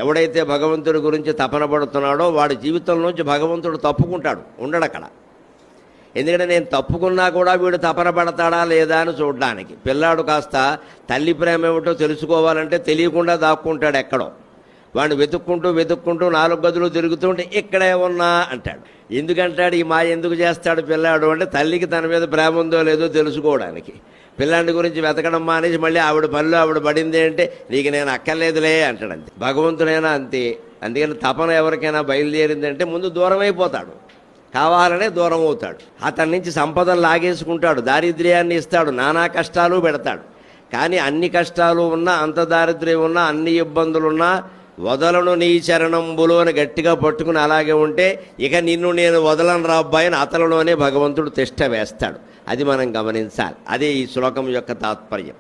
ఎవడైతే భగవంతుడి గురించి తపన పడుతున్నాడో వాడి జీవితంలోంచి భగవంతుడు తప్పుకుంటాడు, ఉండడక్కడ. ఎందుకంటే నేను తప్పుకున్నా కూడా వీడు తపన పడతాడా లేదా అని చూడడానికి. పిల్లాడు కాస్త తల్లి ప్రేమ ఏమిటో తెలుసుకోవాలంటే తెలియకుండా దాక్కుంటాడు ఎక్కడో. వాడిని వెతుక్కుంటూ 4 గదులు తిరుగుతుంటే ఇక్కడే ఉన్నా అంటాడు. ఎందుకంటాడు ఈ మాయ ఎందుకు చేస్తాడు పిల్లాడు అంటే తల్లికి తన మీద ప్రేమ ఉందో లేదో తెలుసుకోవడానికి. పిల్లాడి గురించి వెతకడం మానేసి మళ్ళీ ఆవిడ పనిలో ఆవిడ పడింది అంటే నీకు నేను అక్కర్లేదులే అంటాడు. అంతే భగవంతుడైనా అంతే. అందుకని తపన ఎవరికైనా బయలుదేరిందంటే ముందు దూరం అయిపోతాడు, కావాలనే దూరం అవుతాడు. అతని నుంచి సంపదలు లాగేసుకుంటాడు, దారిద్ర్యాన్ని ఇస్తాడు, నానా కష్టాలు పెడతాడు. కానీ అన్ని కష్టాలు ఉన్నా, అంత దారిద్ర్యం ఉన్నా, అన్ని ఇబ్బందులున్నా వదలను నీ చరణంబులు అని గట్టిగా పట్టుకుని అలాగే ఉంటే ఇక నిన్ను నేను వదలను రా అబ్బాయి అని అతనిలోనే భగవంతుడు తిష్ట వేస్తాడు. అది మనం గమనించాలి. అదే ఈ శ్లోకం యొక్క తాత్పర్యం.